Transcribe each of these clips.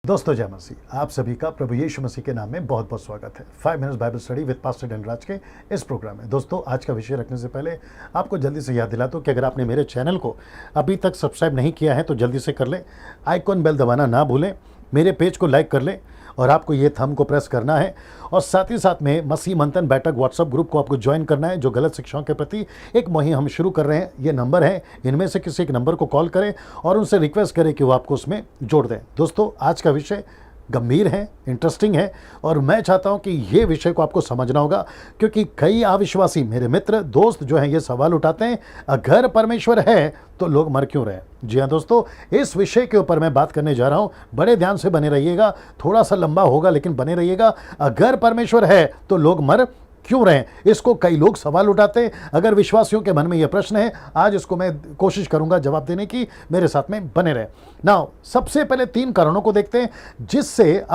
दोस्तों जय मसीह, आप सभी का प्रभु यीशु मसीह के नाम में बहुत बहुत स्वागत है 5 minutes Bible study with pastor Dhanraj के इस प्रोग्राम में। दोस्तों आज का विषय रखने से पहले आपको जल्दी से याद दिलाता हूं कि अगर आपने मेरे चैनल को अभी तक सब्सक्राइब नहीं किया है तो जल्दी से कर लें, आइकॉन बेल दबाना ना भूलें, मेरे पेज को लाइक कर लें और आपको ये थंब को प्रेस करना है और साथ ही साथ में मसीह मंथन बैठक व्हाट्सएप ग्रुप को आपको ज्वाइन करना है। जो गलत शिक्षाओं के प्रति एक मुहिम हम शुरू कर रहे हैं, ये नंबर है, इनमें से किसी एक नंबर को कॉल करें और उनसे रिक्वेस्ट करें कि वो आपको उसमें जोड़ दें। दोस्तों आज का विषय गंभीर है, इंटरेस्टिंग है और मैं चाहता हूं कि ये विषय को आपको समझना होगा, क्योंकि कई अविश्वासी मेरे मित्र दोस्त जो हैं ये सवाल उठाते हैं, अगर परमेश्वर है तो लोग मर क्यों रहे। जी हाँ दोस्तों, इस विषय के ऊपर मैं बात करने जा रहा हूं, बड़े ध्यान से बने रहिएगा, थोड़ा सा लंबा होगा लेकिन बने रहिएगा। अगर परमेश्वर है तो लोग मर क्यों रहे, इसको कई लोग सवाल उठाते हैं। अगर विश्वासियों के मन में यह प्रश्न है, आज इसको मैं कोशिश करूंगा जवाब देने की, मेरे साथ में बने रहे। नाउ सबसे पहले 3 कारणों को देखते हैं जिससे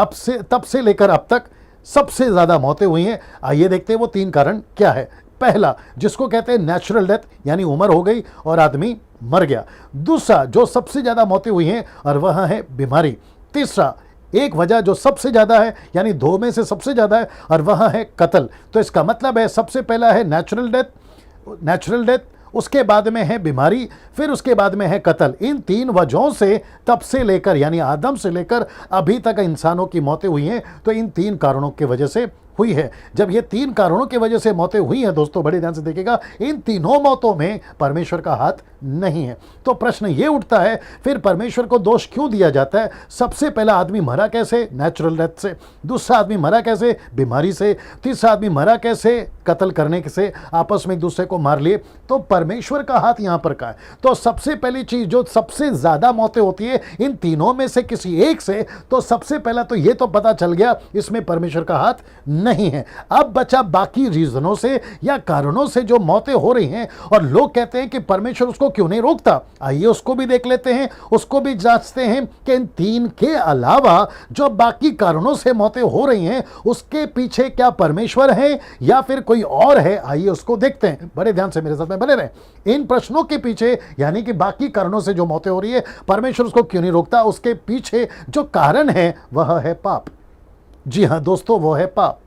तब से लेकर अब तक सबसे ज्यादा मौतें हुई हैं। आइए देखते हैं वो 3 कारण क्या है। पहला, जिसको कहते हैं नेचुरल डेथ, यानी उम्र हो गई और आदमी मर गया। दूसरा, जो सबसे ज्यादा मौतें हुई हैं और वह है बीमारी। तीसरा, एक वजह जो सबसे ज्यादा है, यानी 2 में से सबसे ज्यादा है, और वह है कत्ल। तो इसका मतलब है सबसे पहला है नेचुरल डेथ, उसके बाद में है बीमारी, फिर उसके बाद में है कत्ल। इन 3 वजहों से तब से लेकर यानी आदम से लेकर अभी तक इंसानों की मौतें हुई हैं। तो इन 3 कारणों की वजह से हुई है। जब ये 3 कारणों की वजह से मौतें हुई हैं दोस्तों, बड़े ध्यान से देखिएगा, इन तीनों मौतों में परमेश्वर का हाथ नहीं है। तो प्रश्न ये उठता है, फिर परमेश्वर को दोष क्यों दिया जाता है? सबसे पहला आदमी मरा कैसे? नेचुरल डेथ से। दूसरा आदमी मरा कैसे? बीमारी से। तीसरा आदमी मरा कैसे? कत्ल करने से, आपस में एक दूसरे को मार लिए। तो परमेश्वर का हाथ यहां पर का है। तो सबसे पहली चीज जो सबसे ज्यादा मौतें होती है इन तीनों में से किसी एक से, तो सबसे पहला तो ये तो पता चल गया इसमें परमेश्वर का हाथ नहीं है। अब बचा बाकी रीजनों से या कारणों से जो मौतें हो रही हैं, और लोग कहते हैं कि परमेश्वर उसको क्यों नहीं रोकता। आइए उसको भी देख लेते हैं, उसको भी जांचते हैं कि इन 3 के अलावा जो बाकी कारणों से मौतें हो रही हैं उसके पीछे क्या परमेश्वर है या फिर कोई और है। आइए उसको देखते हैं, बड़े ध्यान से मेरे साथ में बने रहें। इन प्रश्नों के पीछे यानी कि बाकी कारणों से जो मौतें हो रही है, परमेश्वर उसको क्यों नहीं रोकता, उसके पीछे जो कारण है वह है पाप। जी हां दोस्तों, वो है पाप।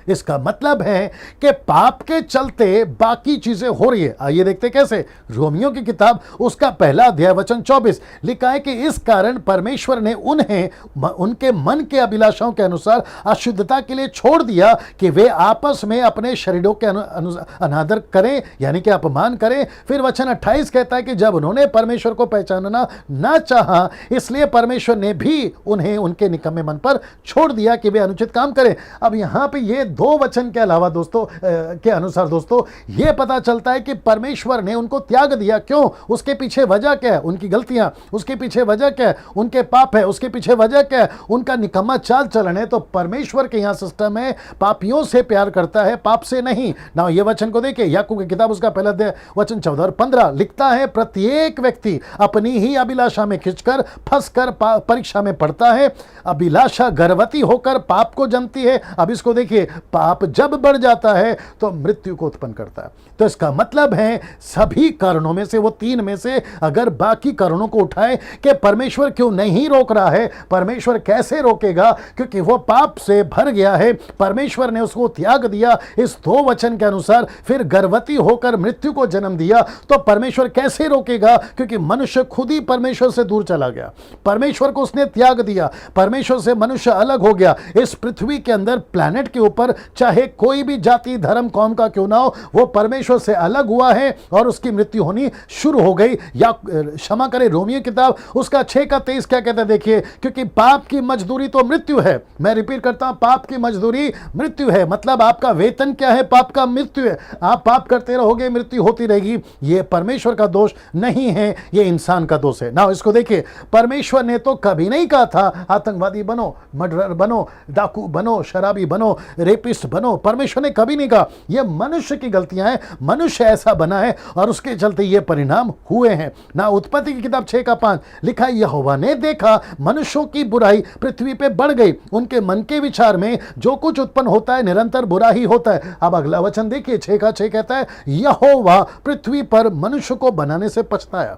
इसका मतलब है कि पाप के चलते बाकी चीजें हो रही है। आइए देखते कैसे। रोमियो की किताब उसका पहला अध्याय वचन 24 लिखा है कि इस कारण परमेश्वर ने उन्हें उनके मन के अभिलाषाओं के अनुसार अशुद्धता के लिए छोड़ दिया कि वे आपस में अपने शरीरों के अनादर करें, यानी कि अपमान करें। फिर वचन 28 कहता है कि जब उन्होंने परमेश्वर को पहचानना ना चाहा, इसलिए परमेश्वर ने भी उन्हें उनके निकम्मे मन पर छोड़ दिया कि वे अनुचित काम करें। अब यहां पे ये 2 वचन के अलावा दोस्तों के अनुसार दोस्तों यह पता चलता है कि परमेश्वर ने उनको त्याग दिया। क्यों? उसके पीछे वजह क्या है? उनकी गलतियां। उसके पीछे वजह क्या है? उनके पाप है। उसके पीछे वजह क्या है? उनका निकम्मा चाल चलन है। तो परमेश्वर के यहां सिस्टम है, पापियों से प्यार करता है, पाप से नहीं। ना ये वचन को देखिए, याकूब की किताब उसका पहला अध्याय वचन 14 और 15 लिखता है, प्रत्येक व्यक्ति अपनी ही अभिलाषा में खिंचकर फंसकर परीक्षा में पड़ता है। अभिलाषा गर्भवती होकर पाप को जन्मती है। अब इसको देखिए, पाप जब बढ़ जाता है तो मृत्यु को उत्पन्न करता है। तो इसका मतलब है सभी कारणों में से, वो 3 में से अगर बाकी कारणों को उठाए कि परमेश्वर क्यों नहीं रोक रहा है, परमेश्वर कैसे रोकेगा, क्योंकि वो पाप से भर गया है, परमेश्वर ने उसको त्याग दिया इस 2 वचन के अनुसार, फिर गर्भवती होकर मृत्यु को जन्म दिया, तो परमेश्वर कैसे रोकेगा? क्योंकि मनुष्य खुद ही परमेश्वर से दूर चला गया, परमेश्वर को उसने त्याग दिया, परमेश्वर से मनुष्य अलग हो गया। इस पृथ्वी के अंदर, प्लैनेट के ऊपर, चाहे कोई भी जाति धर्म कौम का क्यों ना हो, वो परमेश्वर से अलग हुआ है और उसकी मृत्यु होनी शुरू हो गई। या क्षमा करें, रोमियो किताब उसका 6 का 23 क्या कहता है देखिए, क्योंकि पाप की मजदूरी तो मृत्यु है। मैं रिपीट करता हूं, पाप की मजदूरी मृत्यु है। मतलब आपका वेतन क्या है? पाप का मृत्यु है। आप पाप करते रहोगे, मृत्यु होती रहेगी। यह परमेश्वर का दोष नहीं है, यह इंसान का दोष है। ना इसको देखिए, परमेश्वर ने तो कभी नहीं कहा था आतंकवादी बनो, मर्डरर बनो, डाकू बनो, शराबी बनो, रेपिस्ट बनो। परमेश्वर ने कभी नहीं कहा। यह मनुष्य की गलतियां हैं, मनुष्य ऐसा बना है और उसके चलते ये परिणाम हुए हैं। ना उत्पत्ति की किताब 6 का 5 लिखा, यहोवा ने देखा मनुष्यों की बुराई पृथ्वी पे बढ़ गई, उनके मन के विचार में जो कुछ उत्पन्न होता है निरंतर बुरा ही होता है। अब अगला वचन देखिए, 6 का 6 कहता है, यहोवा पृथ्वी पर मनुष्य को बनाने से पछताया।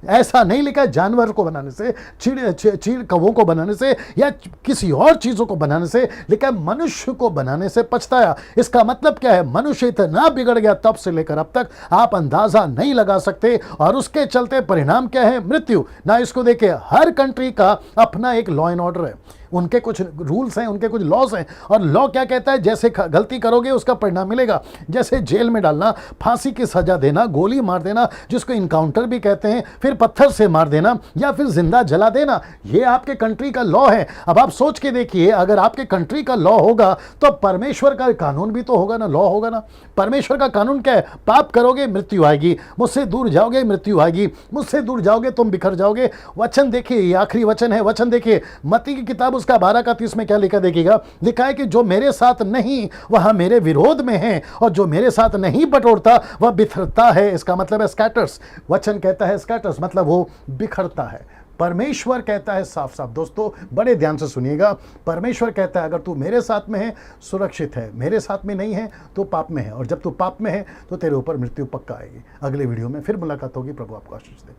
ऐसा नहीं लिखा है जानवर को बनाने से, चीड़ कौवों को बनाने से या किसी और चीज़ों को बनाने से, लिखा है मनुष्य को बनाने से पछताया। इसका मतलब क्या है? मनुष्य इतना बिगड़ गया तब से लेकर अब तक, आप अंदाजा नहीं लगा सकते। और उसके चलते परिणाम क्या है? मृत्यु। ना इसको देखिए, हर कंट्री का अपना एक लॉ एंड ऑर्डर है, उनके कुछ रूल्स हैं, उनके कुछ लॉज हैं। और लॉ क्या कहता है? जैसे गलती करोगे उसका परिणाम मिलेगा। जैसे जेल में डालना, फांसी की सजा देना, गोली मार देना जिसको इनकाउंटर भी कहते हैं, फिर पत्थर से मार देना या फिर जिंदा जला देना, ये आपके कंट्री का लॉ है। अब आप सोच के देखिए, अगर आपके कंट्री का लॉ होगा तो परमेश्वर का कानून भी तो होगा ना, लॉ होगा ना। परमेश्वर का कानून क्या है? पाप करोगे मृत्यु आएगी, मुझसे दूर जाओगे मृत्यु आएगी, मुझसे दूर जाओगे तुम बिखर जाओगे। वचन देखिए, ये आखिरी वचन है, वचन देखिए मत्ती की किताब उसका 12:30 में क्या लिखा देखिएगा, लिखा है कि जो मेरे साथ नहीं वह मेरे विरोध में है, और जो मेरे साथ नहीं बटोरता वह बिखरता है। इसका मतलब है स्कैटर्स। वचन कहता है स्कैटर्स, मतलब वो बिखरता है। परमेश्वर कहता है साफ साफ, दोस्तों बड़े ध्यान से सुनिएगा, परमेश्वर कहता है अगर तू मेरे साथ में है सुरक्षित है, मेरे साथ में नहीं है तो पाप में है, और जब तू पाप में है तो तेरे ऊपर मृत्यु पक्का आएगी। अगले वीडियो में फिर मुलाकात होगी। प्रभु आपको आशीष दे।